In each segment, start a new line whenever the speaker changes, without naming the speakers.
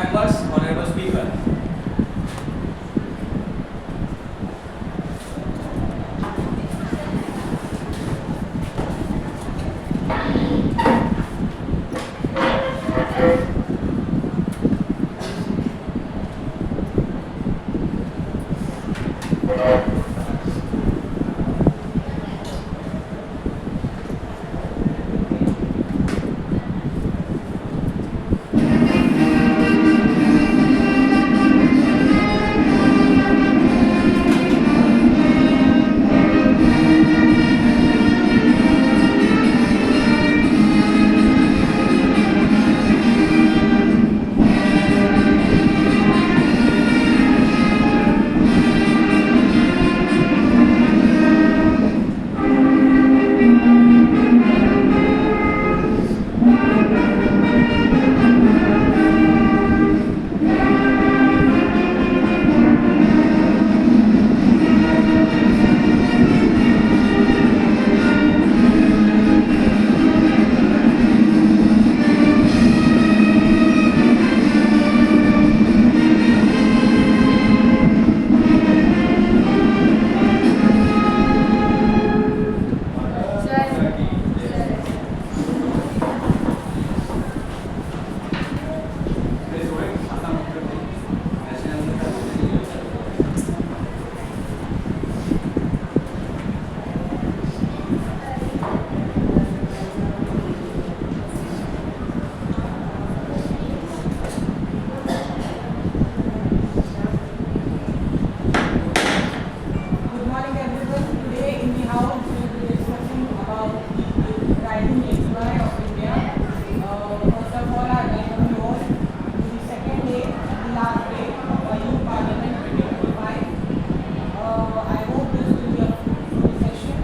members, honorable speaker.
Good morning, everyone. Today in the house we will be discussing about the rising AQI of India. First of all, I welcome you all to the second day and the last day of our youth parliament 2025. I hope this will be a fruitful session.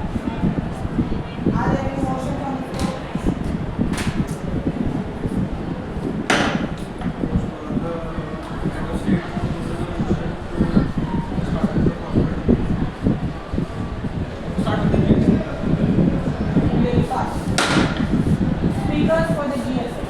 Are there any motions on the floor? Really fast. Speakers for the GSA.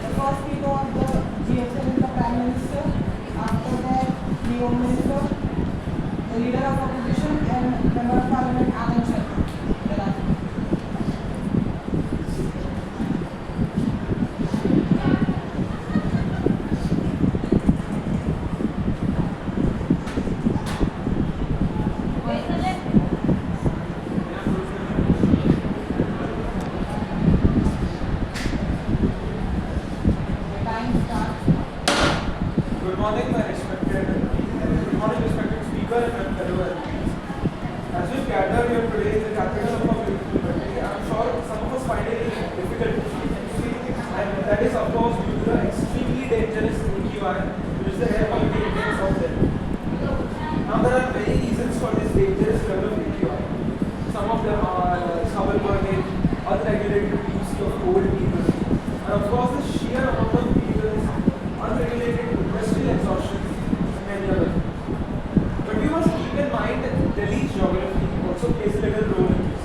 The first speaker of the GSL is the Prime Minister. After that, the Home Minister, the Leader of Opposition, and Member of Parliament Anand Sharma. Time starts.
Good morning, respected speaker and fellow MPs. As we gather here today in the capital of our beautiful country, I am sure some of us find it difficult to see, and that is of course due to the extremely dangerous AQI, which is the air quality index of Delhi. Now there are many reasons for this dangerous level of AQI. Some of them are stubble burning, unregulated use of old people, and of course the sheer amount of vehicles, unregulated industrial exhaustion, and many others. But we must keep in mind that Delhi's geography also plays a little role in this,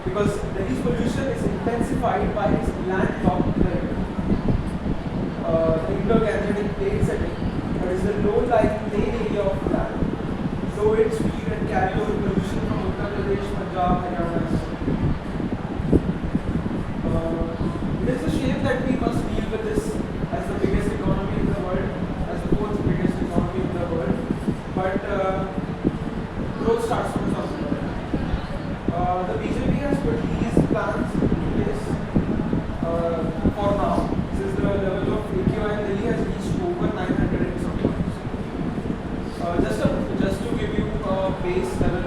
because Delhi's pollution is intensified by its landlocked terrain. The Indo-Gangetic plain setting, that is the low-lying plain area of land, though its feed and carry over pollution from Uttar Pradesh, Punjab, Haryana. It is a shame that we must deal with this as the biggest economy in the world, as the fourth biggest economy in the world. But growth starts from somewhere. The BJP has put these plans in place for now, since the level of AQI in Delhi has reached over 900 and some points. Just to give you a base level,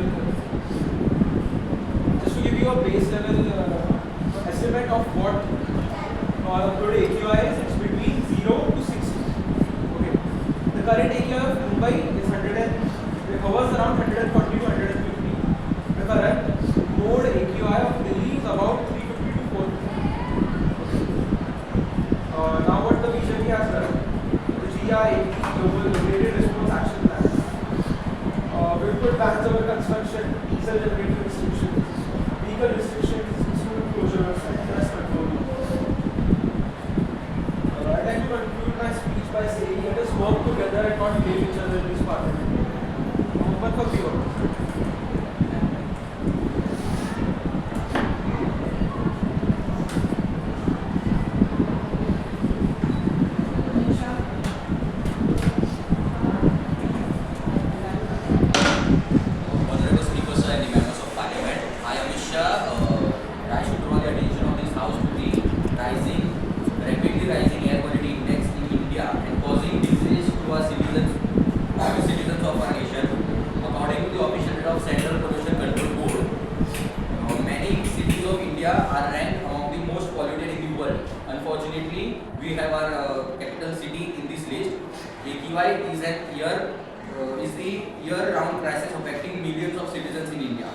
estimate of what today AQI is, it's between 0 to 60. Okay. The current AQI of Mumbai is 100 it hovers around 140 to 150. The current node AQI of Delhi is about 350 to 450. Now what the BJP has done, the GRAP, Global Integrated Response Action Plan, will put bans over construction, diesel generating restrictions, vehicle restrictions, school closures, and pest control. I'd like to conclude my speech by saying let us work together and not blame each other in this parliament. Open for viewers.
Honorable Speaker, sir, and the members of Parliament, I, Amit Shah, I should draw the attention of this House to the rapidly rising air quality index in India and causing disease to our citizens of our nation. According to the official data of Central Pollution Control Board, many cities of India are ranked among the most polluted in the world. Unfortunately, we have our capital city in this list. AQI is the year-round crisis affecting millions of citizens in India.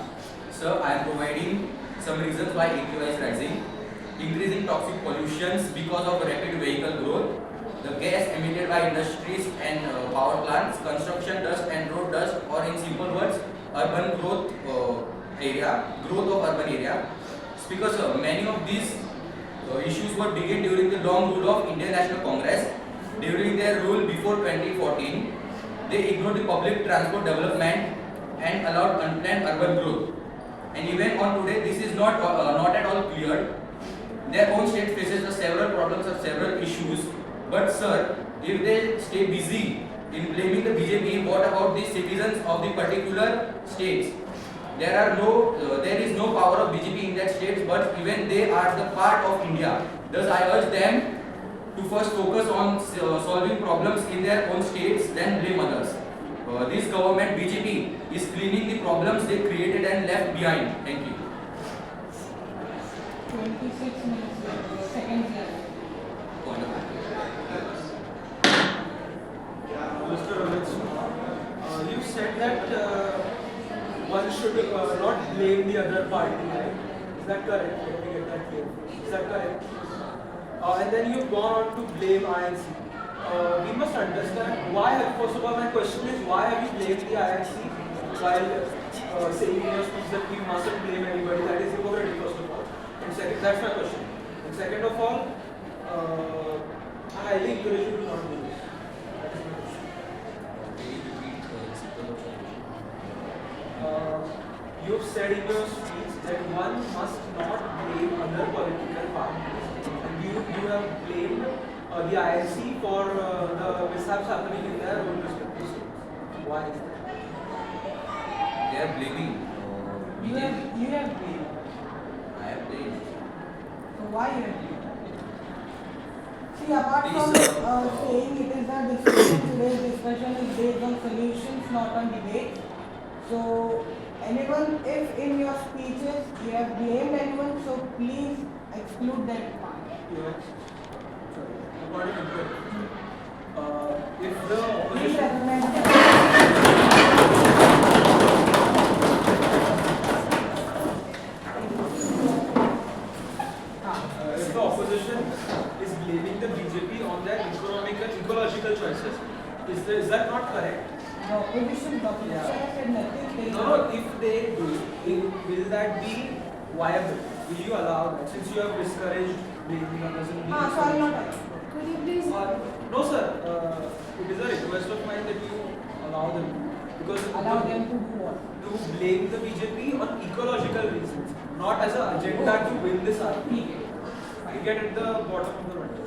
Sir, I am providing some reasons why AQI is rising. Increasing toxic pollutions because of rapid vehicle growth, the gas emitted by industries and power plants, construction dust and road dust, or in simple words, urban growth of urban area. Speaker, sir, many of these issues were begun during the long rule of Indian National Congress. During their rule before 2014, they ignored the public transport development and allowed unplanned urban growth. And even on today, this is not at all cleared. Their own state faces the several problems or several issues. But sir, if they stay busy in blaming the BJP, what about the citizens of the particular states? There is no power of BJP in that states, but even they are the part of India. Thus, I urge them to first focus on solving problems in their own states, then blame others. This government, BJP, is cleaning the problems they created and left behind. Thank you.
26 minutes, seconds left.
Point of order.
Mr. Amit, you said that one should not blame the other party, right? Is that correct? Let me get that clear. Is that correct? And then you've gone on to blame INC. We must understand why, first of all, my question is why have you blamed the INC while saying in your speech that we mustn't blame anybody? That is hypocritical, first of all. And second, that's my question. And second of all, I highly encourage you to not do this. That is my question. You've said in your speech that one must not blame other political parties, and you have blamed the INC for the mishaps happening in their own respective states. Why is that?
They are blaming
You
BJP.
have blamed.
I have blamed.
So why you have blamed? See, apart from
Please,
saying it is a discussion, today's discussion is based on solutions, not on debate. So, anyone, if in your speeches you have blamed anyone, so please exclude that part.
Yes. Sorry. According to if the
Please
opposition
recognize that.
if the opposition is blaming the BJP on their economic and ecological choices, is that not correct?
The opposition has said nothing. They
No, if they do, will that be viable? Will you allow that? Since you have discouraged blaming others in
So I will not.
Could you please?
No, sir. It is a request of mine that you allow them because
Allow them to do what?
to blame the BJP on ecological reasons, not as an agenda to win this argument.
Okay.
I get at the bottom of the matter.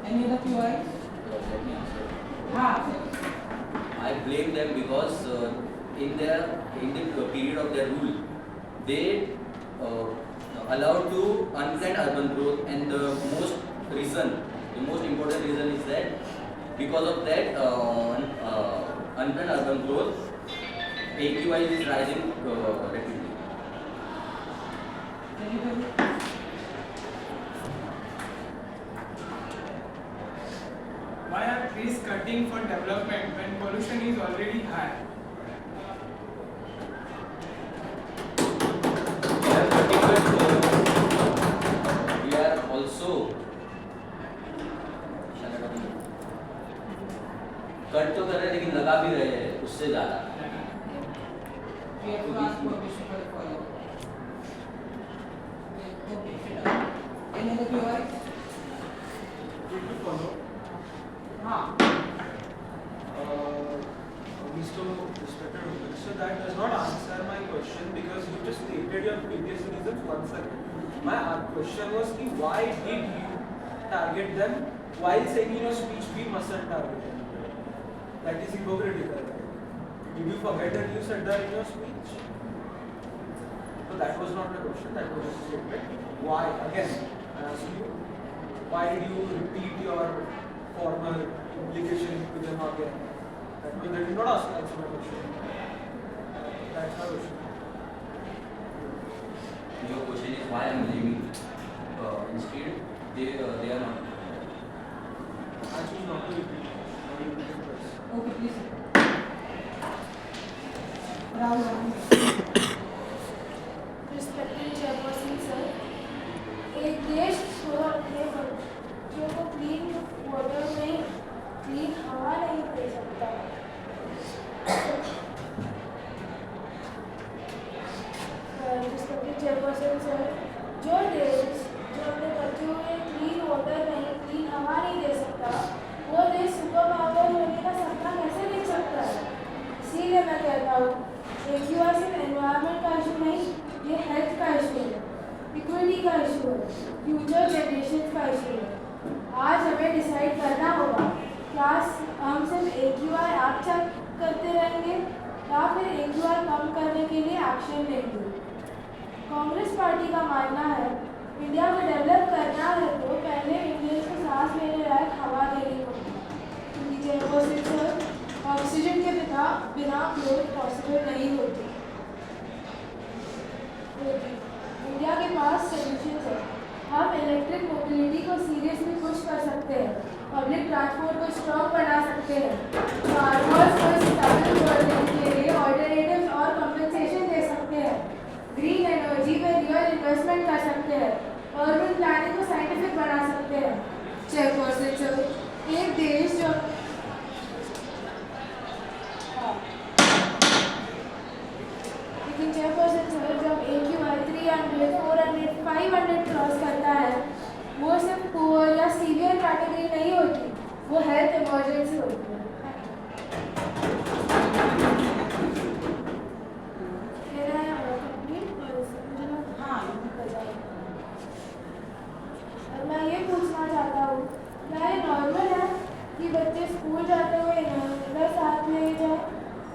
Any other QIs?
Let me answer.
Ah,
I blame them because in the period of their rule, they allowed to unplanned urban growth, and the most important reason is that because of that unplanned urban growth, AQI is rising rapidly.
Why are trees cutting for development when pollution is already high?
We are also cut तो कर रहे हैं लेकिन लगा भी रहे हैं उससे ज्यादा.
We have to ask permission for the follow. Any other queries?
To follow.
हाँ.
Mr. Respected Minister, that does not answer my question because you just stated your previous reasons. One second. My question was कि why did you target them while saying in your speech we mustn't target them? That is hypocritical. Did you forget that you said that in your speech? So that was not the question. That was a statement. Why? Again, I ask you. Why did you repeat your former implication to them again? They did not answer my question. That's my question.
Your question is why I am blaming. Instead, they are not.
I choose not to repeat. Not to repeat it twice.
Okay, please. Rahul.
Respected Chairperson sir, एक देश जो अपने बच्चों को clean water में clean हवा नहीं दे सकता. Respected Chairperson sir, जो देश जो अपने बच्चों में क्लीन वाटर नहीं क्लीन हवा नहीं दे सकता, वो देश सुपर पावर होने का सपना कैसे देख सकता है? इसीलिए मैं कहता हूँ AQI सिर्फ एनवायरनमेंट का इशू नहीं, ये हेल्थ का इशू है, इक्विटी का इशू है, फ्यूचर जनरेशन का इशू है. आज हमें डिसाइड करना होगा क्या हम सिर्फ AQI एक्ट करते रहेंगे या फिर AQI कम करने के लिए एक्शन लेंगे. कांग्रेस पार्टी का मानना है इंडिया को डेवलप करना है तो पहले इंडियंस को सांस लेने लायक हवा देनी होगी. ऑक्सीजन के बिना ग्रोथ पॉसिबल नहीं होती. इंडिया के पास सोल्यूशन है. हम इलेक्ट्रिक मोबिलिटी को सीरियसली पुश कर सकते हैं, पब्लिक ट्रांसपोर्ट को स्ट्रॉन्ग बना सकते हैं, फार्मर्स को स्टेबल करने के लिए ऑल्टरनेटिव्स और कंपनसेशन दे सकते हैं, ग्रीन एनर्जी में रियल इन्वेस्टमेंट कर सकते हैं, अर्बन प्लानिंग को साइंटिफिक बना सकते हैं. चेयरपर्सन सर, एक देश जो लेकिन चेयरपर्सन सर जब AQI 300, 400, 500 क्रॉस करता है, वो सिर्फ पुअर या सीवियर कैटेगरी नहीं होती, वो हेल्थ इमरजेंसी होती है. और मैं ये पूछना चाहता हूँ, क्या ये नॉर्मल है कि बच्चे स्कूल जाते हुए इनहेलर साथ में ले जाए?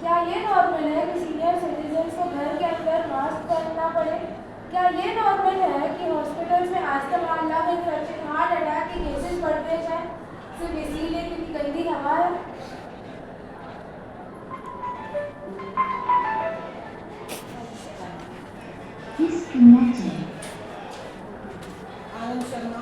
क्या ये नॉर्मल है कि सीनियर सिटीजन्स को घर के अंदर मास्क पहनना पड़े? क्या ये नॉर्मल है कि हॉस्पिटल्स में asthma, lung infection, heart attack के केसेस बढ़ते जाएं सिर्फ इसीलिए क्योंकि गंदी हवा है?
Disconnected.
Anand Sharma.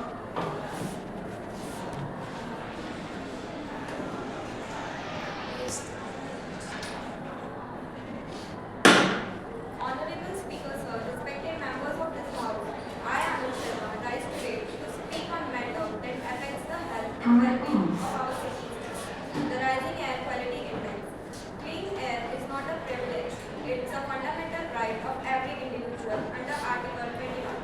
Honorable Speaker, sir, respected members of this House, I, Anand Sharma, rise today to speak on matter that affects the health and well-being of our citizens. The rising air quality index. Clean air is not a privilege; it's a fundamental right of every individual under Article 21.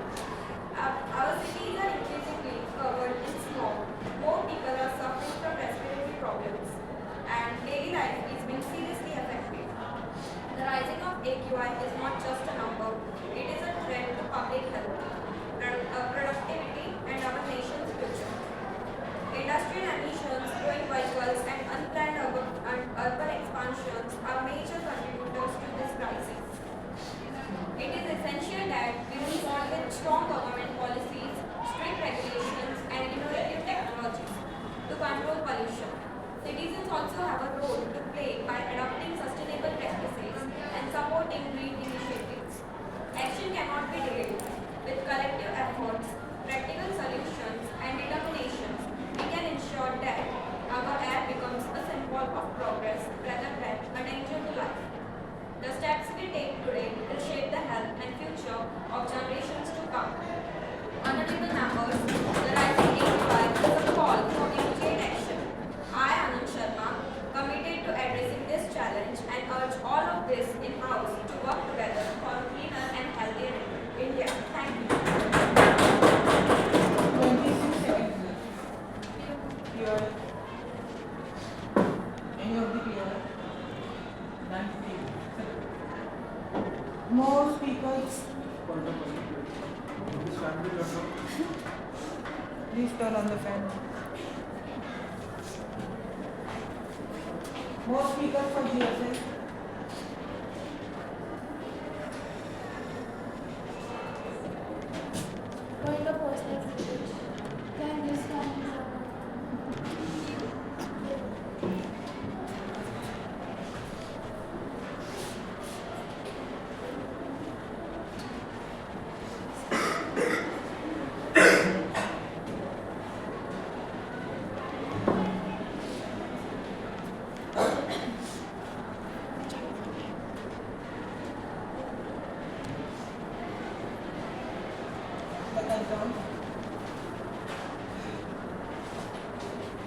bandwidth or no.
Please turn on the fan. More speakers for GSM.
Going to personal privilege. Can this one be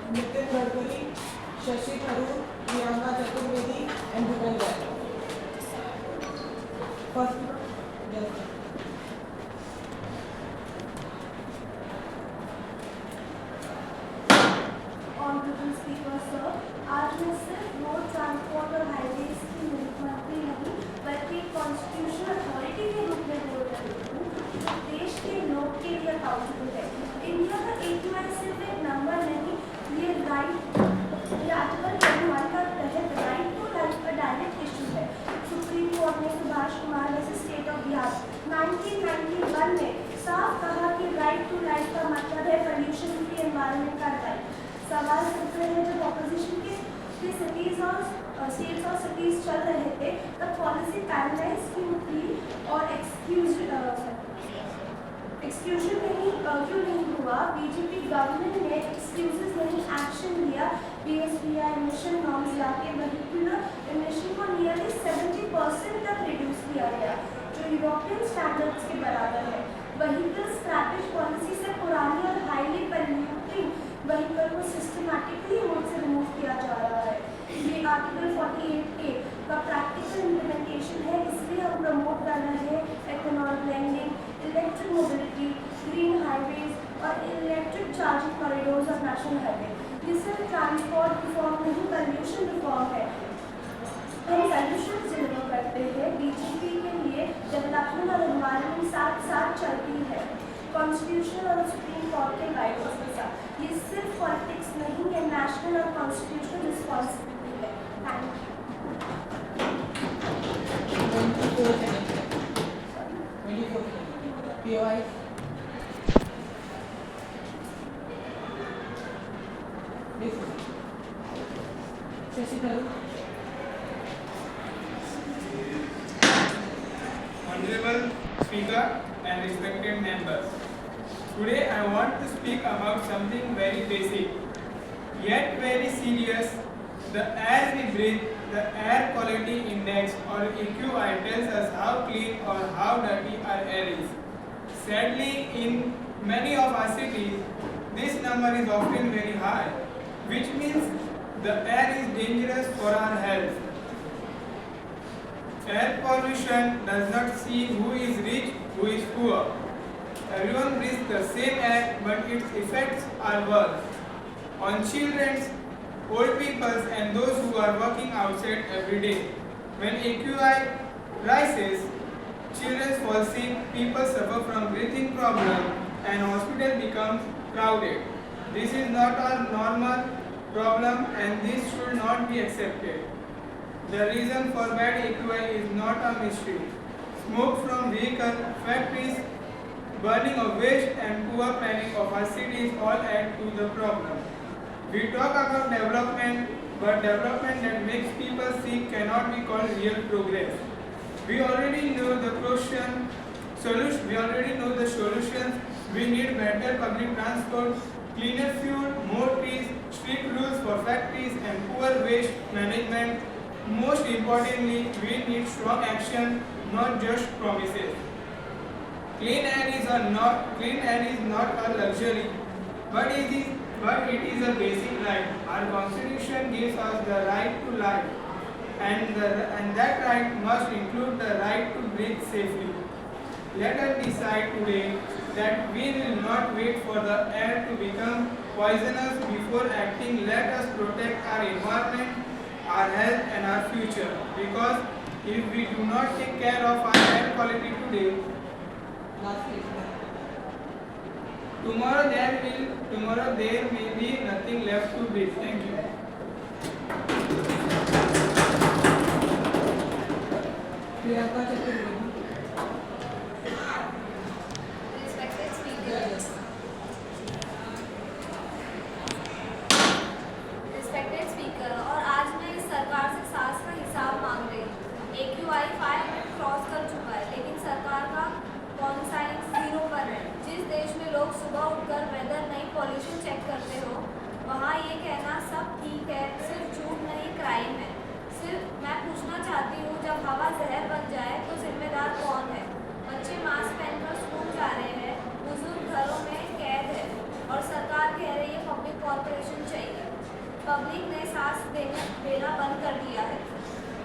Nitin Gadkari, Shashi Tharoor, Priyanka Chaturvedi, and Bhupendra. First, yes.
Honorable Speaker Sir, आज मैं सिर्फ road transport और highways की मंत्री नहीं बल्कि constitutional authority के रूप में बोल रही हूँ जो देश के लोग के लिए अकाउंटेबल है। इंडिया का AQI सिर्फ एक नंबर नहीं, ये आर्टिकल 21 का तहत राइट टू लाइफ का डायरेक्ट इशू है। सुप्रीम कोर्ट ने Subhash Kumar versus state of Bihar 1991 में साफ कहा कि राइट टू लाइफ का मतलब है पोल्यूशन फ्री एनवायरनमेंट का राइट। सवाल सिर्फ है जब ऑपोजिशन के सिटीज और स्टेट्स और सिटीज चल रहे थे तब पॉलिसी पैरालाइज क्यों थी और एक्सक्यूजन क्यों नहीं हुआ। बीजेपी गवर्नमेंट ने एक्सक्यूजेस नहीं एक्शन लिया। BSPI एमिशन नॉर्म्स लाके वेहिकुलर एमिशन को नियरली 70% तक रिड्यूस किया गया जो यूरोपियन स्टैंडर्ड्स के बराबर है। व्हीकल स्क्रैपेज पॉलिसी से पुरानी और हाईली पोल्यूटिंग व्हीकल को सिस्टमैटिकली रोड से रिमूव किया जा रहा है। ये आर्टिकल 48A का प्रैक्टिकल इम्प्लीमेंटेशन है, इसलिए हम प्रमोट कर रहे हैं ethanol blending, electric mobility, green highways और electric charging corridors of national highway. ये सिर्फ ट्रांसपोर्ट रिफॉर्म नहीं पोल्यूशन रिफॉर्म है। हम सोल्यूशन डिलीवर करते हैं। बीजेपी के लिए डेवलपमेंट और एनवायरनमेंट साथ साथ चलती है कॉन्स्टिट्यूशन और सुप्रीम कोर्ट के गाइडेंस के साथ। ये सिर्फ पॉलिटिक्स नहीं है, नेशनल और कॉन्स्टिट्यूशनल रिस्पॉन्सिबिलिटी है। Thank you.
24 seconds. 24 seconds. POI. Shashi Tharoor.
Honorable Speaker and respected members, today I want to speak about something very basic yet very serious. The air we breathe, the air quality index or AQI tells us how clean or how dirty our air is. Sadly, in many of our cities, this number is often very high, which means the air is dangerous for our health. Air pollution does not see who is rich, who is poor. Everyone breathes the same air, but its effects are worse on children, old people, and those who are working outside every day. When AQI rises, children fall sick, people suffer from breathing problems, and hospital becomes crowded. This is not a normal problem, and this should not be accepted. The reason for bad AQI is not a mystery. Smoke from vehicles, factories, burning of waste, and poor planning of our cities all add to the problem. We talk about development, but development that makes people sick cannot be called real progress. We already know the solutions. We need better public transport, cleaner fuel, more trees, strict rules for factories, and poor waste management. Most importantly, we need strong action, not just promises. Clean air is not a luxury, but it is a basic right. Our constitution gives us the right to life, and that right must include the right to breathe safely. Let us decide today that we will not wait for the air to become poisonous before acting. Let us protect our environment, our health, and our future. Because if we do not take care of our air quality today,
Last statement.
Tomorrow there may be nothing left to breathe. Thank you.
Priyanka Chaturvedi.
Respected speakers. Respected speaker, और आज मैं इस सरकार से सास का हिसाब मांग रही हूँ। AQI 500 क्रॉस कर चुका है, लेकिन सरकार का कॉन्साइंस 0 पर है। जिस देश में लोग सुबह उठकर वेदर नहीं पॉल्यूशन चेक करते हो, वहाँ ये कहना सब ठीक है, सिर्फ झूठ नहीं क्राइम है। सिर्फ मैं पूछना चाहती हूँ, जब हवा जहर बन जाए तो जिम्मेदार कौन है? बच्चे मास्क पहनकर स्कूल जा रहे हैं, बुजुर्ग घरों में कैद है और सरकार कह रही है पब्लिक कॉर्पोरेशन चाहिए। पब्लिक ने सांस देना बंद कर दिया है।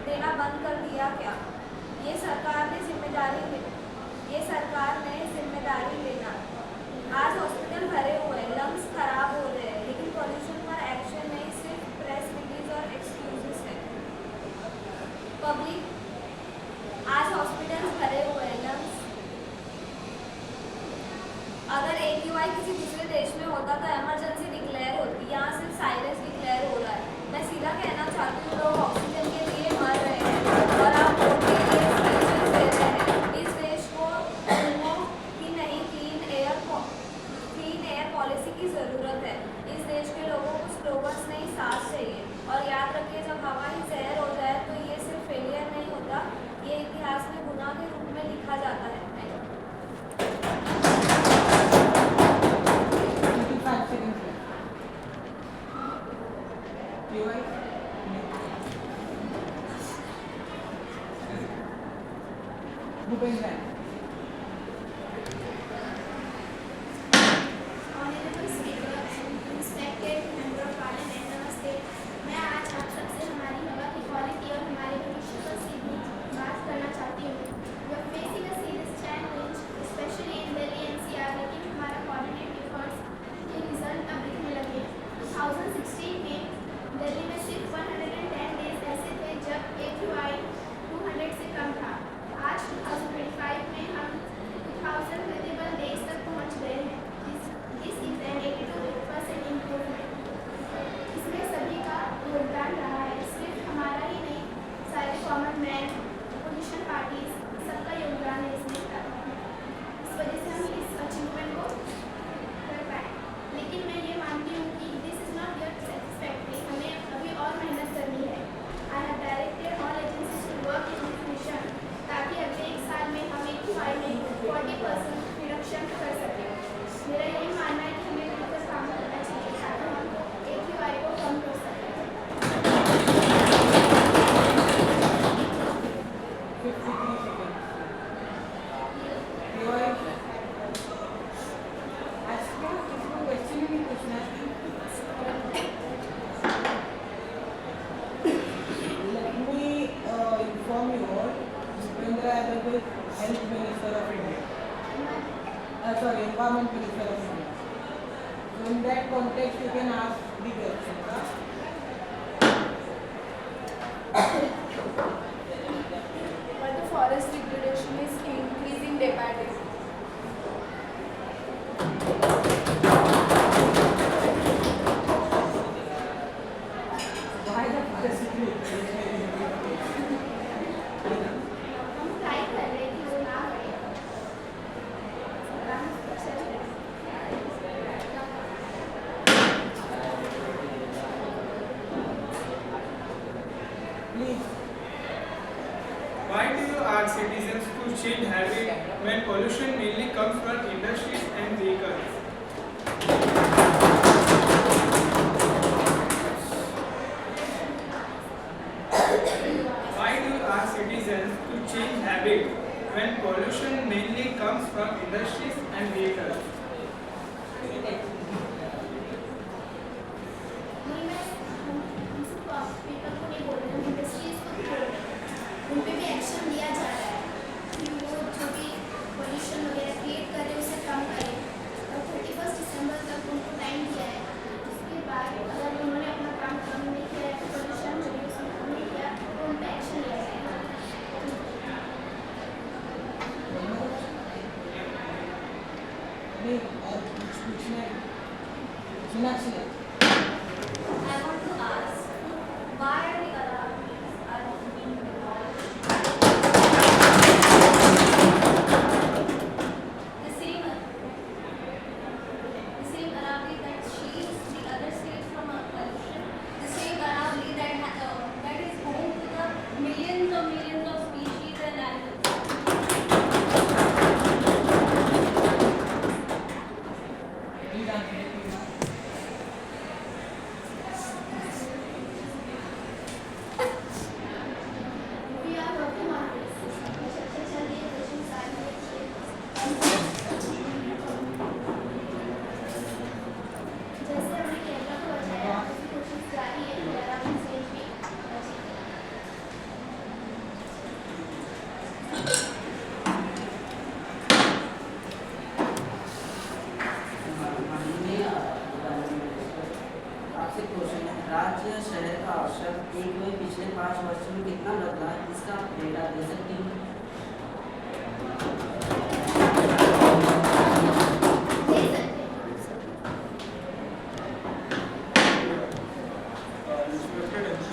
देना बंद कर दिया क्या? ये सरकार ने जिम्मेदारी लेना। आज हॉस्पिटल भरे हुए हैं, लंग्स खराब हो रहे हैं, लेकिन पॉल्यूशन पर एक्शन नहीं, सिर्फ प्रेस रिलीज और एक्सक्यूजेस है। पब्लिक आज हॉस्पिटल भरे हुए हैं, लंग्स। अगर AQI किसी दूसरे देश में होता तो इमरजेंसी डिक्लेयर होती, यहाँ सिर्फ साइलेंस डिक्लेयर हो रहा है। मैं सीधा कहना चाहती हूँ, लोग ऑक्सीजन के लिए मर रहे हैं और आप वोट के लिए एक्सप्रेशन दे रहे हैं। इस देश को फिल्मों की नहीं, क्लीन एयर पॉलिसी की ज़रूरत है। इस देश के लोगों को स्लोगन्स नहीं, सांस चाहिए। और याद रखिए, जब हवा ही जहर हो जाए तो ये सिर्फ फेलियर नहीं होता, ये इतिहास में गुनाह के रूप में लिखा जाता है।
25 seconds left. QI. Bhupendra.
Honorable Speaker, respected Member of Parliament, नमस्ते। मैं आज आप सबसे हमारी हवा की क्वालिटी और हमारे भविष्य पर सीधी बात करना चाहती हूँ। We are facing a serious challenge, especially in Delhi NCR, लेकिन हमारा coordinate efforts के रिजल्ट अब दिखने लगे। 2016 में दिल्ली में सिर्फ 110 डेज ऐसे थे जब AQI 200 से कम था। आज 2025 में हम 2000 विजिबल डेज तक पहुँच गए हैं। This is an 82% improvement. इसमें सभी का योगदान रहा है, सिर्फ हमारा ही नहीं, सारे कॉमन मैन, पोजिशन पार्टीज, सबका योगदान है इसमें। इस वजह से हम इस अचीवमेंट को कर पाए। लेकिन मैं ये मानती हूँ कि this is not yet satisfactory, हमें अभी और मेहनत करनी है। I have directed all agencies to work in this mission, ताकि अगले एक साल में हम AQI में 40% रिडक्शन कर सकें। मेरा यही मानना है कि हमें मिलकर काम करना चाहिए ताकि हम AQI को कम कर सकें।
53 seconds. QI. आज क्या किसको क्वेश्चन ही नहीं पूछना है? Let me inform you all, Bhupendra Yadav is Health Minister of India. Sorry, Environment Minister of India. So in that context, you can ask the question.
But the forest degradation is increasing day by day.
Why the forest
हम try कर रहे कि वो ना बढ़े।
Please.
Why do you ask citizens to change habit when pollution mainly comes from industries and vehicles? Why do you ask citizens to change habit when pollution mainly comes from industries and vehicles?
नहीं, मैं हम सबको people को नहीं बोल रही हूँ, industries को बोल रही हूँ। उन पे भी एक्शन लिया जा रहा है कि वो जो भी पोल्यूशन वगैरह क्रिएट कर रहे हैं उसे कम करें। और 31 दिसंबर तक उनको टाइम दिया है। उसके बाद अगर उन्होंने अपना काम कम नहीं किया है, पोल्यूशन जो भी उसमें कम नहीं किया, तो उन पर एक्शन लिया जाएगा।
नहीं Meenakshi.
I want to ask, why are the Arabians are being demolished? The same Arabi that shields the other states from pollution, the same Arabi that is home to the millions of species and animals.
Please answer it, please.
We are working on this. चलिए question start कीजिए। जैसे हमने केरला को बचाया, उसी कोशिश जारी है कि अरावली स्टेट भी बचे।
माननीय आपसे क्वेश्चन है, राज्य शहर का आवश्यक एक में पिछले 5 वर्षों में कितना बदला है, इसका आप डेटा दे सकती हैं?
दे सकते हैं।
Respected MP,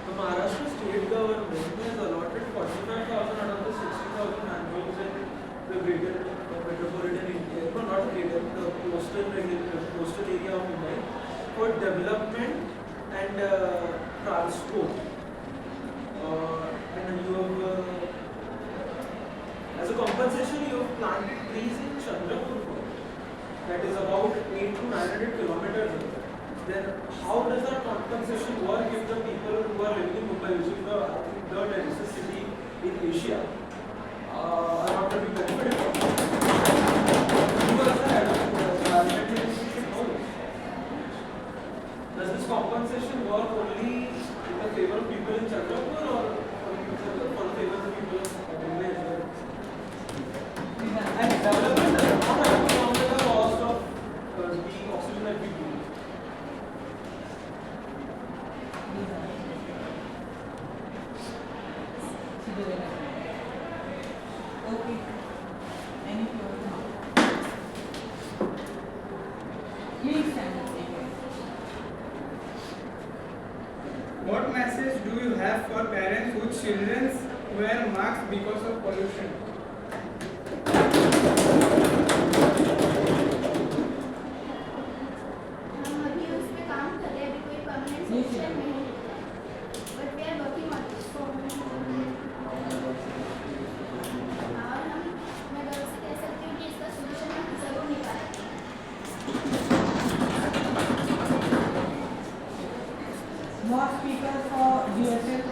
the Maharashtra state government has allotted 45,000 out of the 60,000 manholes in the greater metropolitan India, no, not greater, the coastal area of Mumbai for development and transport. And you have, as a compensation, you have planted trees in Chandrapur, that is about 800 to 900 kilometers away. Then how does that compensation work if the people who are living in Mumbai, which is the third densest city in Asia, are not going to be benefited from it? You as the head of environmental institution know this. Does this compensation work only in the favor of people in Chandrapur or for the favor of the people of Mumbai as well? And development does not have to come at the cost of the oxygen that we breathe.
Okay. Any question? Please stand up.
What message do you have for parents whose children wear masks because of pollution?
हम अभी उस पे काम कर रहे हैं, अभी कोई परमानेंट सोल्यूशन नहीं है, but we are working on this. और मैं गर्व से कह सकती हूँ कि इसका सोल्यूशन हम जरूर निकालेंगे।
More speakers for GSF.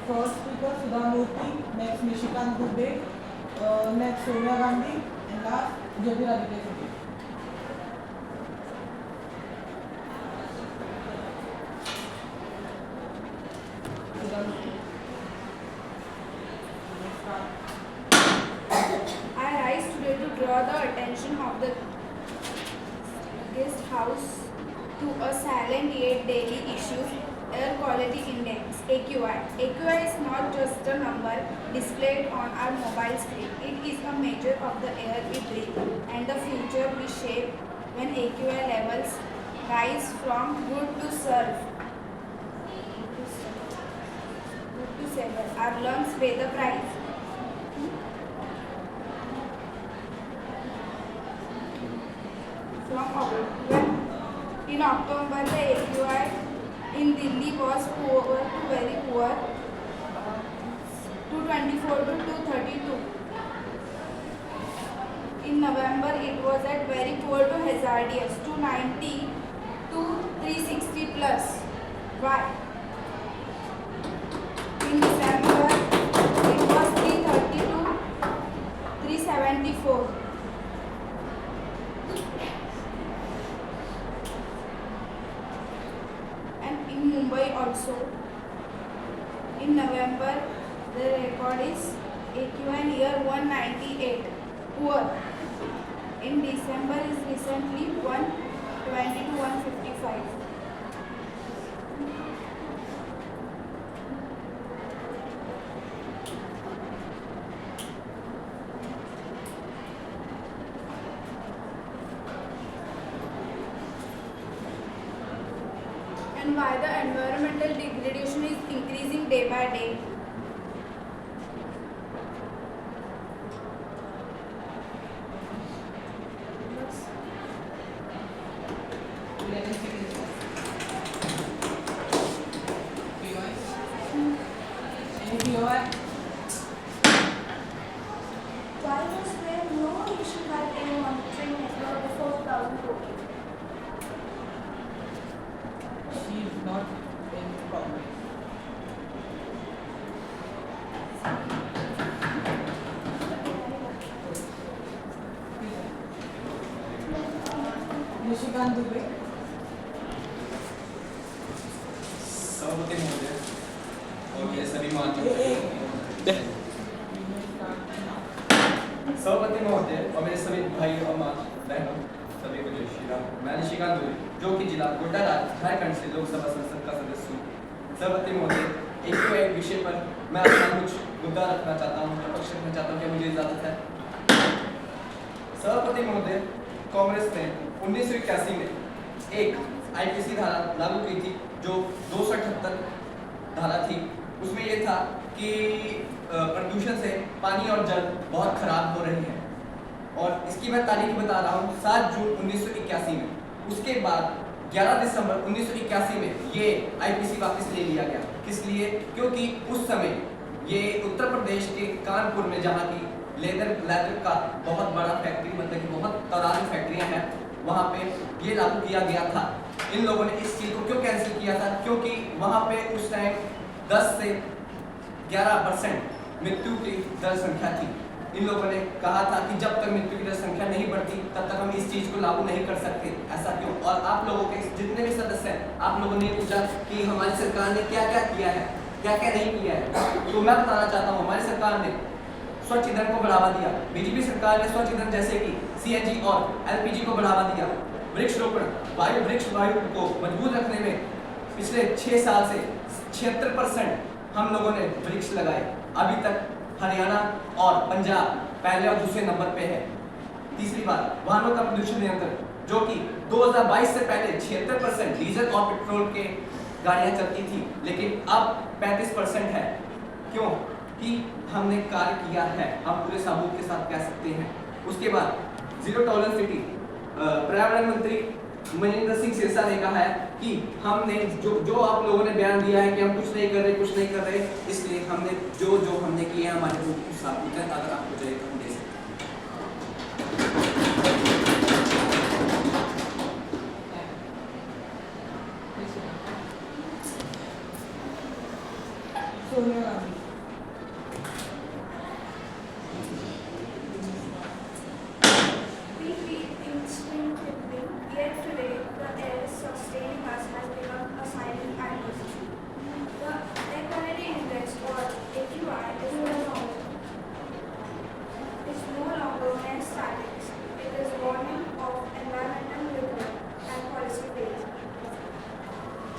First speaker Sudha Murthy, next Nishikant Dubey, next Sonia Gandhi, and last Jyotiraditya Siddiqui. Sudha Murthy. Next start.
I rise today to draw the attention of the guest house to a silent yet daily issue, air quality index AQI. AQI is not just a number displayed on our mobile screen. It is a measure of the air we breathe and the future we shape. When AQI levels rise from good to serve, good to sever, our lungs pay the price. In October, the AQI in Delhi was poor to very poor, 224 to 232. In November, it was at very poor to hazardous, 290 to 360 plus. Why? in Mumbai also. In November, the record is AQI near 198, poor. In December is recently 120 to 155. And why the environmental degradation is increasing day by day.
Why was there no nationwide air monitoring network before 2014?
She is not in Congress. Nishikant Dubey.
सभापति महोदय और मेरे सभी मान्य सभापति महोदय और मेरे सभी भाई और बहनों सभी को जय श्री राम। मैं निशिकांत दुबे जो कि जिला गोड्डा झारखंड से लोकसभा संसद का सदस्य हूँ। सभापति महोदय एक विषय पर मैं अपना कुछ मुद्दा रखना चाहता हूँ, पक्ष रखना चाहता हूँ। क्या मुझे इजाजत है? सभापति महोदय, कांग्रेस ने 1981 में एक आईपीसी धारा लागू की थी जो 278 धारा थी। उसमें ये था कि प्रदूषण से पानी और जल बहुत खराब हो रहे हैं और इसकी मैं तारीख बता रहा हूँ 7 जून 1981 में। उसके बाद 11 दिसंबर 1981 में ये आईपीसी वापस ले लिया गया। किस लिए? क्योंकि उस समय ये उत्तर प्रदेश के कानपुर में जहाँ की लेदर का बहुत बड़ा फैक्ट्री मतलब कि बहुत तादाद फैक्ट्रियाँ हैं, वहाँ पे ये लागू किया गया था। इन लोगों ने इस चीज़ को क्यों कैंसिल किया था? क्योंकि वहाँ पे उस टाइम 10 से 11% मृत्यु की दर संख्या थी। इन लोगों ने कहा था कि जब तक मृत्यु की दर संख्या नहीं बढ़ती तब तक हम इस चीज़ को लागू नहीं कर सकते। ऐसा क्यों? और आप लोगों के जितने भी सदस्य हैं, आप लोगों ने पूछा कि हमारी सरकार ने क्या क्या किया है, क्या क्या नहीं किया है। तो मैं बताना चाहता हूँ, हमारी सरकार ने स्वच्छ ईंधन को बढ़ावा दिया। बीजेपी सरकार ने स्वच्छ ईंधन जैसे कि सीएनजी और एलपीजी को बढ़ावा दिया। वृक्ष रोपण वायु को मजबूत रखने में पिछले 6 साल से 76% हम लोगों ने वृक्ष लगाए। अभी तक हरियाणा और पंजाब पहले और दूसरे नंबर पे है। तीसरी बात, वाहनों का प्रदूषण नियंत्रण जो कि 2022 से पहले 76% डीजल और पेट्रोल के गाड़ियां चलती थी, लेकिन अब 35% है। क्यों? कि हमने कार्य किया है, हम पूरे सबूत के साथ कह सकते हैं। उसके बाद जीरो टॉलरेंस सिटी, पर्यावरण मंत्री महेंद्र सिंह सिरसा ने कहा है कि हमने जो आप लोगों ने बयान दिया है कि हम कुछ नहीं कर रहे, इसलिए हमने जो हमने किया है हमारे को साबित है। अगर आपको चाहिए तो हम दे सकते
Sonia Gandhi.
We breathe instinctively, yet today the air sustaining us has become a silent animosity. The Air Quality Index or AQI is no longer mere statics. It is warning of environmental neglect and policy failure.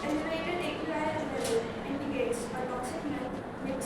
Elevated AQI level indicates a toxic mix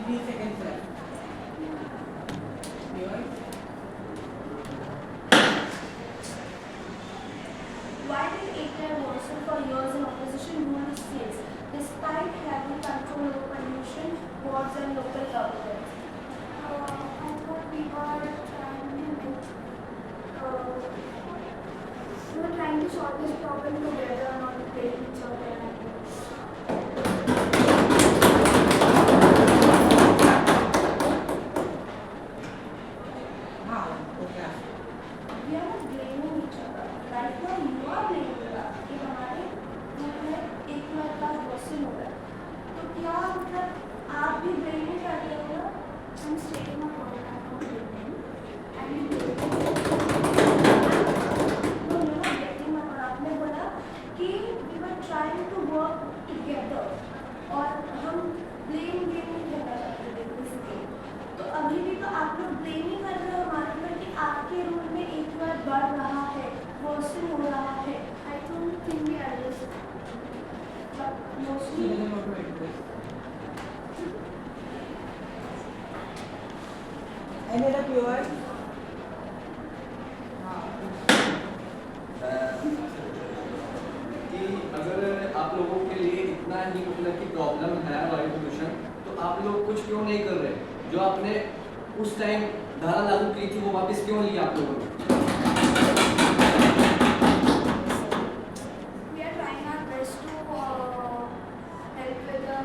3 seconds left. Viewers?
Why did AQI worsen for years in opposition ruled states, despite having control over pollution, wards and local governments?
I thought we were trying to solve this problem together, not blame each other.
How? Okay.
We are not blaming each other. Right now you are blaming us कि हमारे रूप में AQI का version हो रहा है. तो क्या मतलब आप भी blaming करते हो ना?
I'm stating a point, I'm not blaming. And you
No, you're not getting my point. आपने बोला कि we were trying to work together और हम blame नहीं करना चाहते थे basically. तो अभी भी तो आप लोग blame ही कर रहे हो हमारे ऊपर कि आपके रूल में AQI बढ़ रहा है, वर्सन हो रहा है.
I don't think we understand.
But mostly
Student number 20. Any other viewers?
कि अगर आप लोगों के लिए इतना ही मतलब कि प्रॉब्लम है वायु प्रदूषण, तो आप लोग कुछ क्यों नहीं कर रहे? जो आपने उस टाइम धारा लागू की थी वो वापस क्यों ली आप लोगों ने?
We are trying our best to help with the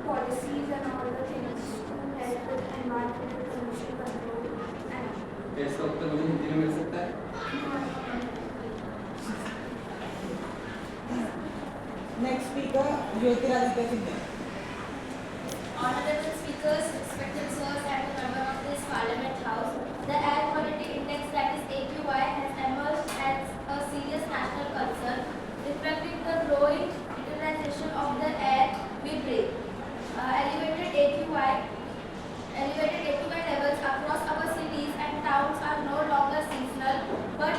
policies and all the things to help with environmental pollution control. And
इसका उत्तर मुझे हिंदी में मिल सकता है?
Next speaker, Jyotiraditya Sindhu.
Honorable speakers, respected sirs, and the member of this Parliament House, the Air Quality Index, that is AQI, has emerged as a serious national concern, reflecting the growing utilization of the air we breathe. Elevated AQI levels across our cities and towns are no longer seasonal but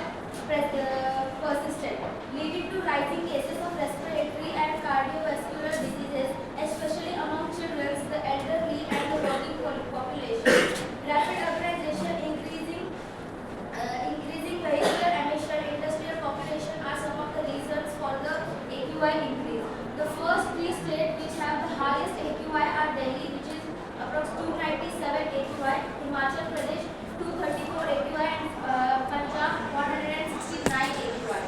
persistent, leading to rising cases of respiratory and cardiovascular diseases, especially among children, the elderly, and the working population. Rapid urbanization, increasing vehicular emission, industrial population are some of the reasons for the AQI increase. The first three states which have the highest AQI are Delhi, which is approximately 297 AQI, Himachal Pradesh 234 AQI, and Punjab 169 AQI.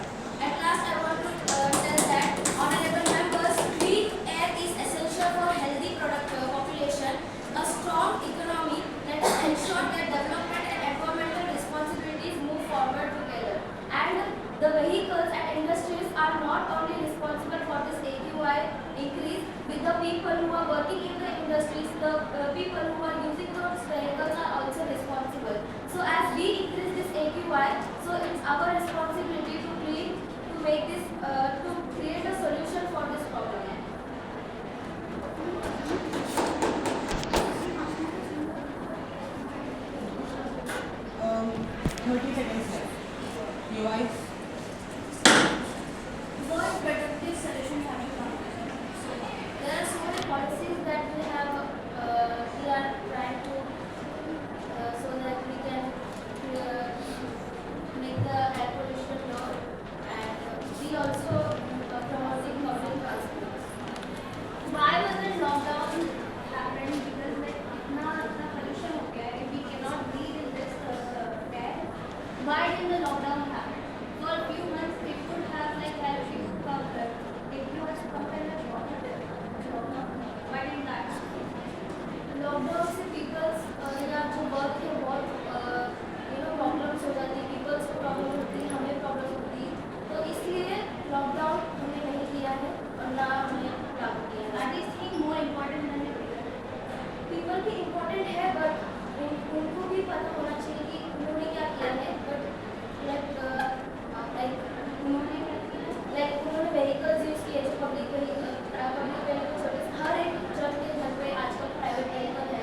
At last, I want to tell that, honorable members, clean air is essential for healthy population, a strong economy. Let us ensure that development and environmental responsibilities move forward together. And the vehicles and industries are not only responsible for this AQI increase, with the people who are working in the industries, the people who are using those vehicles are also responsible. So as we increase this AQI, so it's our responsibility to make this, to create a solution for this problem.
30 seconds left. Viewers?
What productive solutions have you found? There are so many policies that we are trying to so that we can make the air pollution low, and we also promoting public transport. Why was the lockdown happened? Because like इतना pollution हो गया है, we cannot breathe in this air. Why did the lockdown happen? For a few months, it could have like helped you cover. If you was compared with water, why didn't that happen? Lockdown से people's या जो work है बहुत problems हो जाती है, people's को problem होती है, हमें problem होती है, तो इसलिए lockdown हमने नहीं किया है और ना हमने लागू किया है. That is thing more important than the people भी important है, but उनको भी पता होना चाहिए कि उन्होंने क्या किया है, but उन्होंने vehicles यूज किए जो public vehicle service, हर एक जन के घर पे आजकल प्राइवेट vehicle है,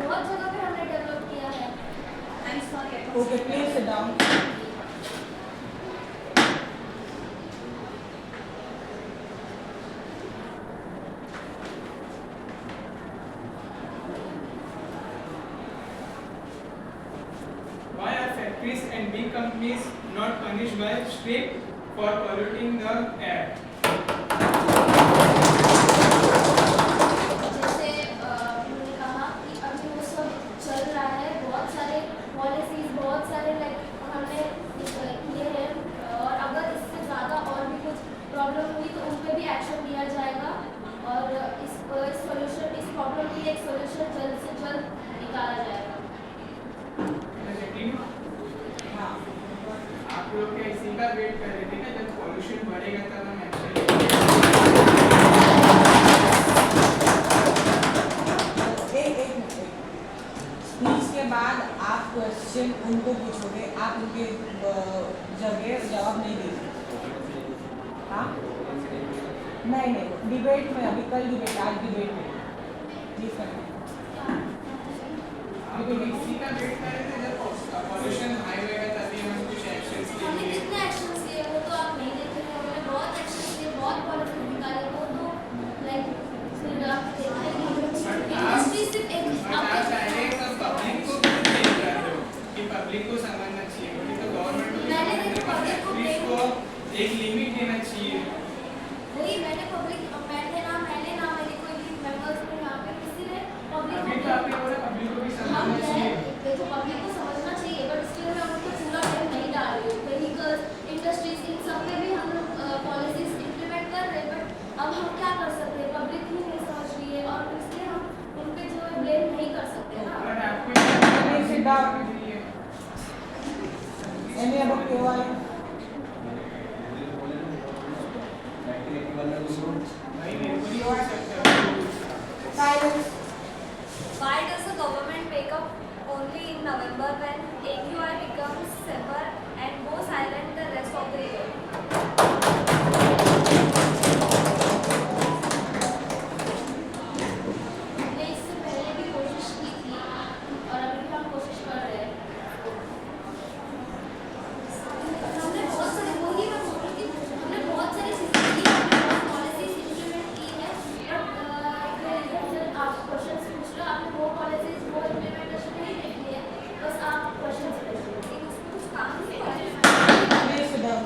बहुत जगह पे हमने डेवलप किया है. Thanks for your
Okay, please sit down.
Why are factories and big companies not punished by strict for polluting the air?
जैसे मैंने कहा कि अभी वो सब चल रहा है, बहुत सारे पॉलिसीज, बहुत सारे हमने किए हैं, और अगर इससे ज़्यादा और भी कुछ प्रॉब्लम हुई तो उन पर भी एक्शन लिया जाएगा, और इस प्रॉब्लम की एक सोल्यूशन जल्द से जल्द निकाला जाएगा.
हाँ.
आप लोग क्या इसी का वेट कर रहे थे ना, जब पॉल्यूशन बढ़ेगा तब हम एक्शन
स्पीच के बाद आप क्वेश्चन उनको पूछोगे, आप उनके जगह जवाब नहीं देंगे. हाँ नहीं, डिबेट में, अभी कल डिबेट, आज डिबेट में प्लीज करना.
आप लोग इसी का वेट कर रहे थे जब पॉल्यूशन हाई होएगा तभी हम कुछ एक्शंस
हमने
लेंगे.
कितने एक्शंस लिए वो तो आप नहीं देख रहे हैं. हमने बहुत एक्शंस लिए, बहुत पॉलिसी निकाले, वो तो लाइक फिर आप देखते हैं इंडस्ट्री सिर्फ एक
आप डायरेक्ट पब्लिक को क्यों देख रहे हो कि पब्लिक को समझना चाहिए, क्योंकि तो गवर्नमेंट को फैक्ट्रीज को एक लिमिट देना चाहिए.
वही मैंने ना मेरे कोई भी मेंबर्स को यहाँ पे किसी ने
अभी
पब्लिक
तो आपने बोला पब्लिक को भी समझना चाहिए.
देखो पब्लिक को समझना चाहिए, बट इसके लिए हम उनको पूरा टाइम नहीं डाल रहे. व्हीकल्स, इंडस्ट्रीज, इन सब पे भी हम लोग पॉलिसीज इम्प्लीमेंट कर रहे हैं, बट अब हम क्या कर सकते हैं, पब्लिक ही नहीं समझ रही है, और इसलिए हम उन पे जो है ब्लेम नहीं कर सकते ना.
बट आपको
Please sit down. Any other KY?
भाई मेरे को नहीं हो सकता.
Silence.
Why does the government wake up only in November when AQI becomes December and go silent the rest of the year?
हमने इससे पहले भी कोशिश की थी, और अभी भी हम कोशिश कर रहे हैं. हमने बहुत सारे, वही मैं बोल रही थी, हमने बहुत सारी चीज़ें की, पॉलिसीज इम्प्लीमेंट की है, बट आप क्वेश्चन पूछ रहे हो, आपने वो पॉलिसीज, वो इम्प्लीमेंटेशन नहीं देखी है, बस आप क्वेश्चन पूछ रहे हो, लेकिन उसमें कुछ काम नहीं कर रहे हैं.
Please sit down.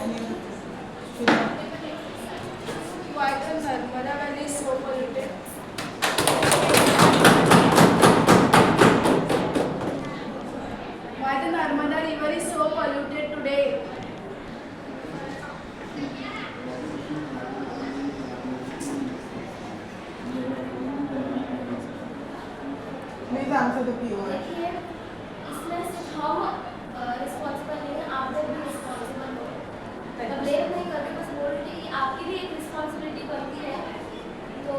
Any other? Sit down.
Why the Narmada Valley is so polluted? Why the Narmada River is so polluted today?
Please answer the KY.
देखिए, इसमें सिर्फ हम रिस्पॉन्सिबल नहीं है, आप लोग भी रिस्पॉन्सिबल हो. मैं ब्लेम नहीं कर रही, बस बोल रही थी कि आपकी भी एक रिस्पॉन्सिबिलिटी बनती है, तो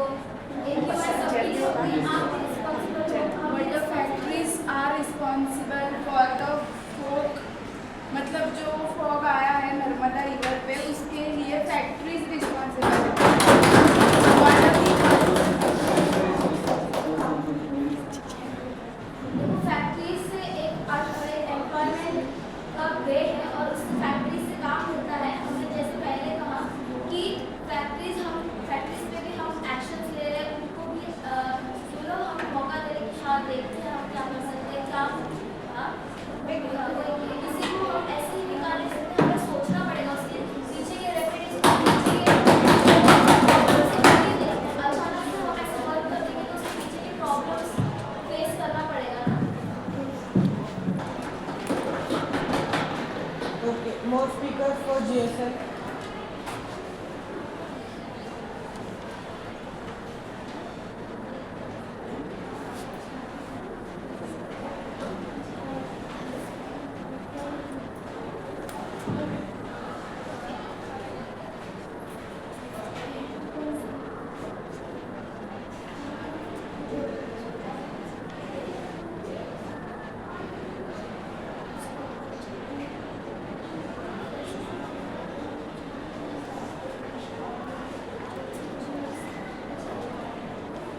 एक ही बार सबकी नहीं होती, आप भी रिस्पॉन्सिबल हो.
But the factories are responsible for the fog. मतलब जो फॉग आया है नर्मदा रिवर पे, उसके लिए फैक्ट्रीज रिस्पॉन्सिबल है.
देखो फैक्ट्री से एक employ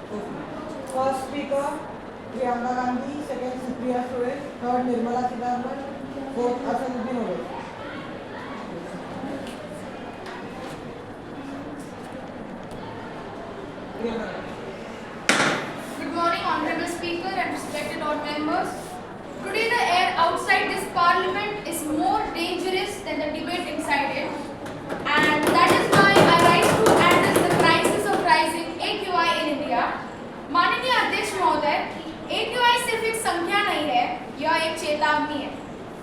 First speaker, Priyanka Gandhi. Second, Supriya Sure. Third, Nirmala Sitharaman. Fourth, Asaduddin Owaisi. Priyanka Gandhi.
Good morning, Honorable Speaker and respected all members. Today the air outside this parliament is more dangerous than the debate inside it. And that is why I rise to address the crisis of rising AQI in India. माननीय अध्यक्ष महोदय, AQI सिर्फ एक संख्या नहीं है, यह एक चेतावनी है.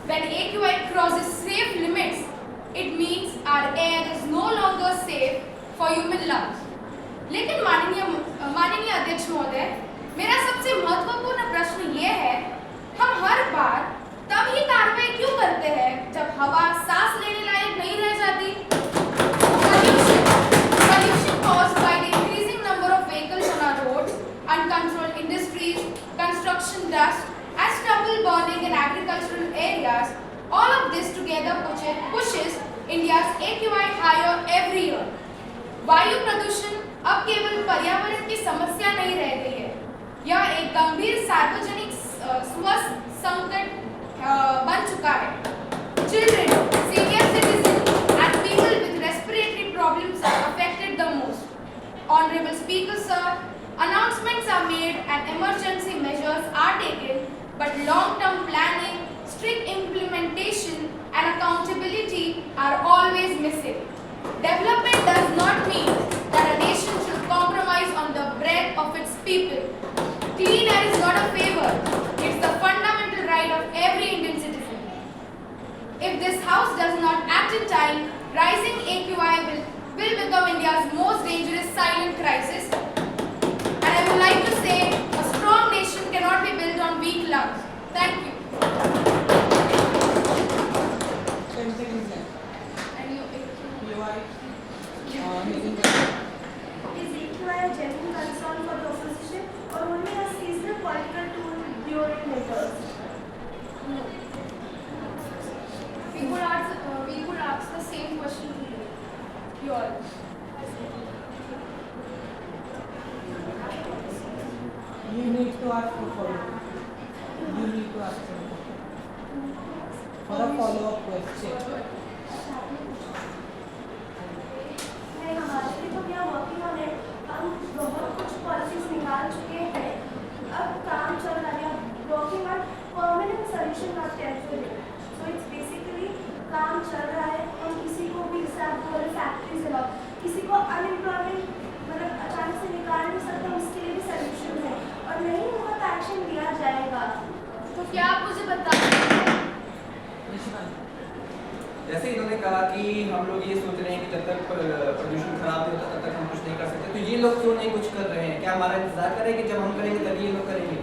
When AQI crosses safe limits, it means our air is no longer safe for human lungs. लेकिन माननीय अध्यक्ष महोदय, मेरा सबसे महत्वपूर्ण प्रश्न ये है, हम हर बार तब ही कार्रवाई क्यों करते हैं जब हवा सांस लेने लायक नहीं रह जाती? Pollution caused by the increasing number of vehicles on our roads, uncontrolled industries, construction dust, and stubble burning in agricultural areas, all of this together pushes India's AQI higher every year. वायु प्रदूषण अब केवल पर्यावरण की समस्या नहीं रह गई है, यह एक गंभीर सार्वजनिक स्वास्थ्य संकट बन चुका है. Children, senior citizens, and people with respiratory problems are affected the most. Honorable Speaker, sir, announcements are made and emergency measures are taken, but long-term planning, strict implementation, and accountability are always missing. Development does not mean that a nation should compromise on the bread of its people. Clean air is not a favor, it's the fundamental right of every Indian citizen. If this House does not act in time, rising AQI will become India's most dangerous silent crisis. And I would like to say, a strong nation cannot be built on weak lungs. Thank you.
10 seconds left.
And you,
UI.
Is AQI a genuine concern for the opposition or only a seasonal political tool during matters?
no. We could ask the same question to you. You all.
You need to ask for follow-up. You need to ask for a follow-up question.
नहीं, हमारे लिए तो क्या working on है. हम बहुत कुछ policies निकाल चुके हैं. अब काम चल रहा है. Working on permanent solution not temporary. So it's basically काम चल रहा है. और किसी को भी बोले फैक्ट्री से लो, किसी को अनएम्प्लॉयमेंट मतलब अचानक से निकाल नहीं सकते, उसके लिए भी सॉल्यूशन है. और नहीं होगा तो एक्शन लिया जाएगा.
तो क्या आप मुझे बता सकते हैं?
जैसे इन्होंने कहा कि हम लोग ये सोच रहे हैं कि जब तक प्रदूषण खराब नहीं होता तब तक हम कुछ नहीं कर सकते, तो ये लोग क्यों नहीं कुछ कर रहे हैं? क्या हमारा इंतजार करें कि जब हम करेंगे तभी ये लोग करेंगे?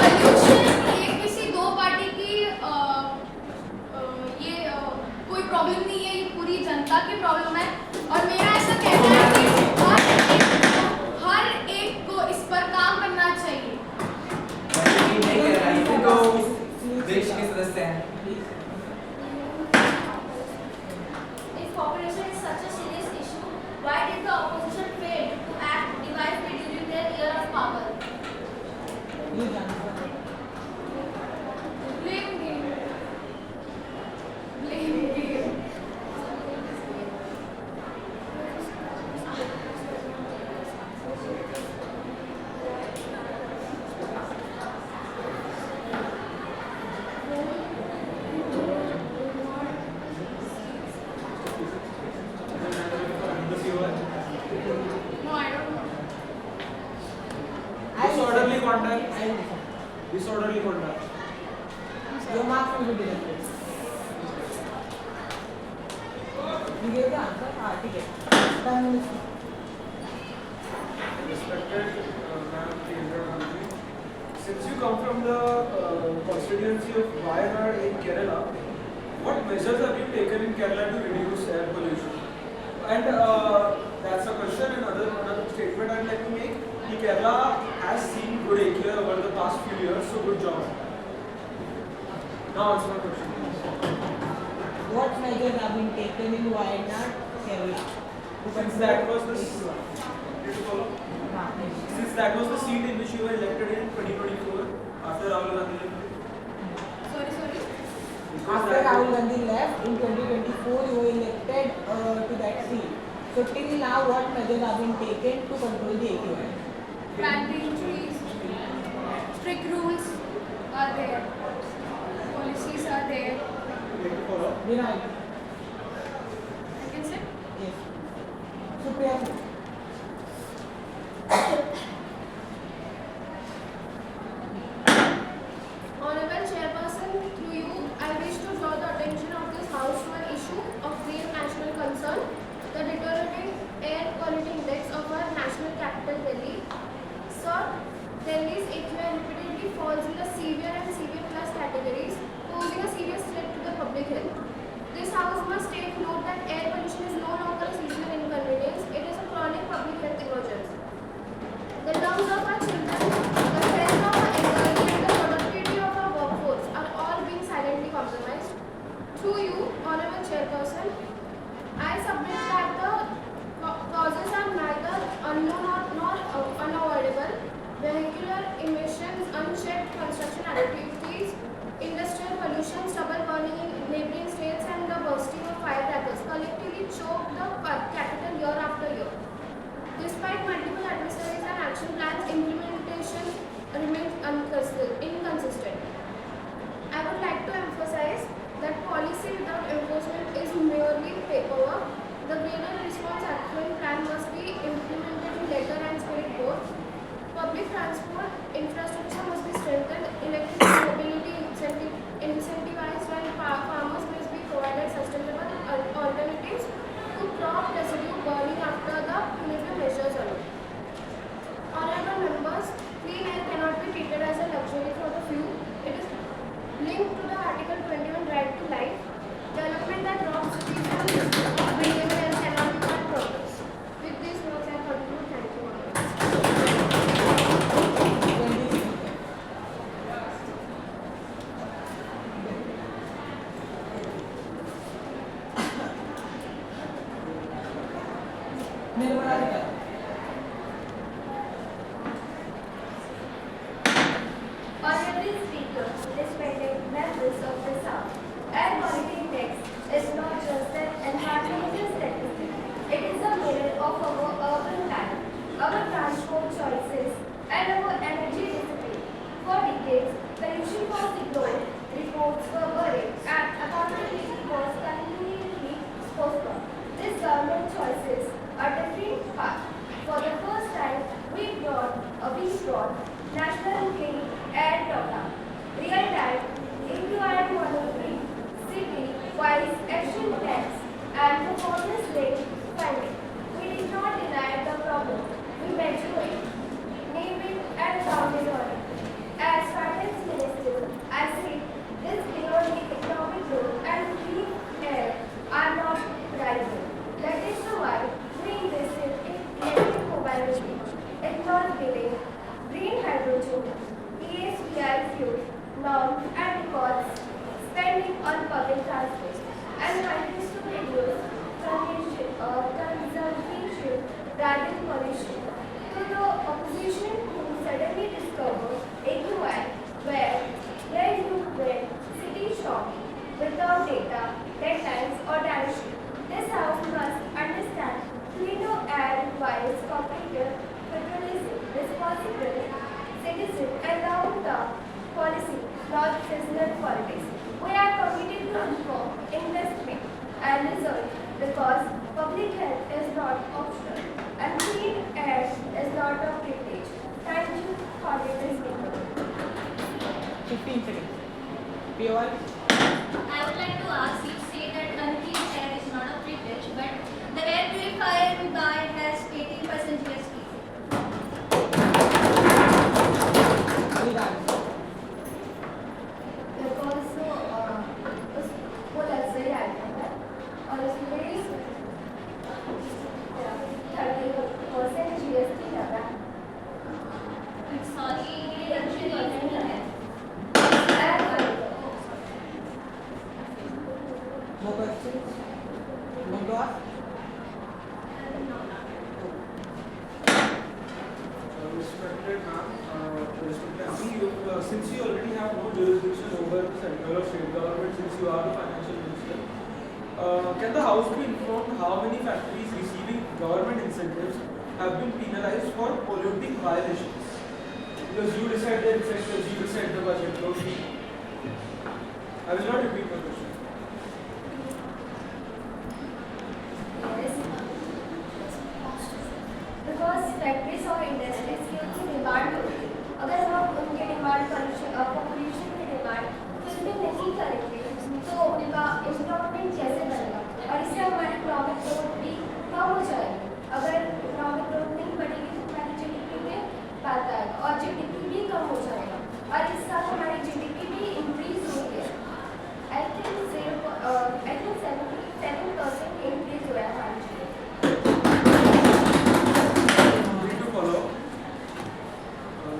Pollution ये किसी दो पार्टी की कोई प्रॉब्लम नहीं है, ये पूरी जनता की प्रॉब्लम है. और मेरा ऐसा कहना है कि हर एक को इस पर काम करना चाहिए.
ये नहीं कह रहा है, ये तो देश के सदस्य हैं.
If population is such a serious issue, why did the opposition fail to act decisively during their year of power?
Blame game. Blame game. No, I don't know.
Disorderly conduct. Disorderly conduct.
Your marks will be deducted. You gave the answer? ठीक है. 10 minutes.
Respected Ma'am Priyanka Gandhi, since you come from the constituency of Wayanad in Kerala, what measures have you taken in Kerala to reduce air pollution? And that's a question. Another statement I'd like to make: Kerala has seen good AQI over the past few years, so good job. Now answer my question.
What measures have been taken in Wayanad, Kerala?
Since that was the since that was the seat in which you were elected in 2024 after Rahul Gandhi.
Sorry.
After Rahul Gandhi left in 2024, you were elected to that seat. So till now, what measures have been taken to control the AQI?
Planting trees, strict rules are there, policies are there.
Denied.
I can say.
Yes. Supriya.
Honorable Chairperson, through you, I wish to draw the attention of this House to an issue of grave national concern, the deteriorating air quality index of our national capital, Delhi. Sir, Delhi's AQI repeatedly falls in the severe and severe plus categories, posing a serious threat to the public health. This House must take note that air pollution is no longer a seasonal inconvenience, it is a chronic public health emergency. The lungs of our children, the health of our elderly, and the productivity of our workforce are all being silently compromised. Through you, Honorable Chairperson, I submit that the causes are neither unknown nor unavoidable. Vehicular emissions, unchecked construction activities, industrial pollution, stubble burning in neighboring states, and the bursting of firecrackers collectively choke the capital year after year. Despite multiple advisories and action plans, implementation remains inconsistent. I would like to emphasize that policy without enforcement is merely paperwork. The Graded Response Action Plan must be implemented in letter and spirit both. Public transport infrastructure must be strengthened, electric mobility incentivized, and farmers must be provided sustainable alternatives to crop residue burning after the punitive measures alone. Honorable members, clean air cannot be treated as a luxury for the few. It is linked to the Article 21 right to life. Development that robs cities and building health cannot be called progress. With these words, I conclude. Thank you, Honorable.
Honorable Speaker, respected members of this House, air quality index is not just an environmental statistic. It is a mirror of our urban life, our transport choices, and our energy discipline. For decades, pollution was ignored, reports were buried, and accountability was continually postponed. These government choices are different path. For the first time, we brought National Clean Air Data, real-time AQI monitoring, city-wise action plans, and performance-linked funding. We did not deny the problem. We measured it, named it, and counted on it. As Finance Minister, I say this beyond the economic growth and clean air are not rival. That is why we invested in electric mobility, ethanol billing, green hydrogen, ESPI fuel, norms and records, spending on public transport, and continues to reduce consumption rather than pollution. To the opposition who suddenly discovered AQI where there you went city shopping without data, deadlines or direction. This House must understand cleaner air requires cooperative, federalism, responsible citizen and long-term policy, not seasonal politics. We are committed to reform, investment and result because public health is not optional and clean air is not a privilege. Thank you, Honorable Speaker.
15 seconds. Pure.
I would like to ask, you say that unclean air is not a privilege, but the air purifier we buy has 18% GST.
Because वो luxury item है और इसमें 30% GST लगा है।
Sorry, ये luxury item है.
respected ma'am, respected Ami, since you already have no jurisdiction over the central or state government, since you are the financial minister, can the House be informed how many factories receiving government incentives have been penalized for polluting violations? Because you decide the incentives, you decide the budget, don't we? I will not repeat my question.
Yes. Because factories और industries की उनकी demand होती है, अगर हम उनके demand pollution की demand film नहीं करेंगे तो उनका इन्वायरमेंट कैसे बनेगा, और इससे हमारी इकोनॉमिक ग्रोथ भी कम हो जाएगी। अगर इकोनॉमिक ग्रोथ नहीं बढ़ेगी तो हमारी जीडीपी में बात आएगा और जीडीपी भी कम हो जाएगा, और इस साल हमारी जीडीपी भी इंक्रीज हुई है। आई थिंक 77% इंक्रीज हुआ है हमारी GDP.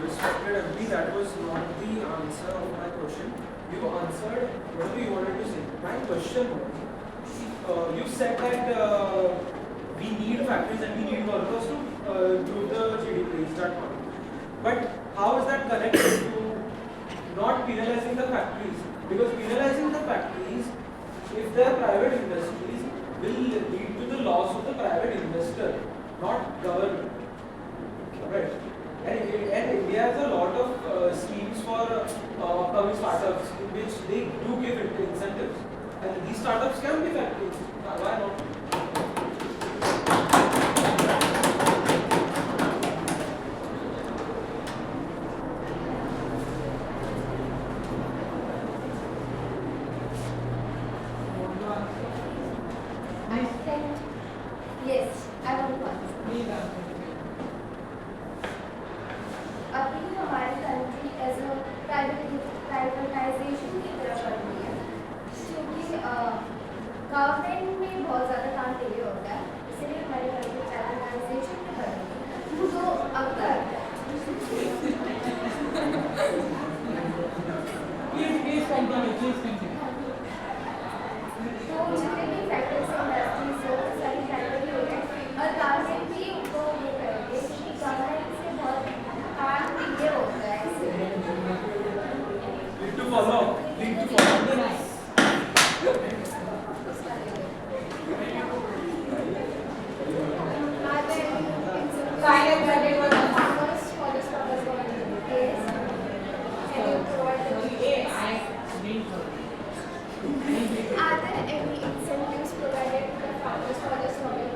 Respected MP, that was not the answer of my question. You answered whatever you wanted to say. My question was, you said that we need factories and we need workers to improve the GDP. Is that one? But how is that connected to not penalizing the factories? Because penalizing the factories, if they are private industries, will lead to the loss of the private investor, not government. Right? And India has a lot of schemes for upcoming startups in which they do give incentives. And these startups can be factories. Why not?
Yes, I want to answer. अभी हमारी country as a privatisation की तरफ बढ़ रही है, क्योंकि government में बहुत ज़्यादा काम चाहिए होता है, इसलिए हमारी कंट्री प्राइवेटाइजेशन की बढ़ रही है। तो अगर तो जितने भी फैक्टरीज इंडस्ट्रीज हो सारी प्राइवेट हो गए, और गवर्नमेंट भी उनको वो करेंगे, क्योंकि गवर्नमेंट से बहुत काम ये होता है।
Need to follow. Need to follow.
Silent credit was the
First, for this purpose, government is can you provide the details? Are there any incentives provided to the farmers for this topic?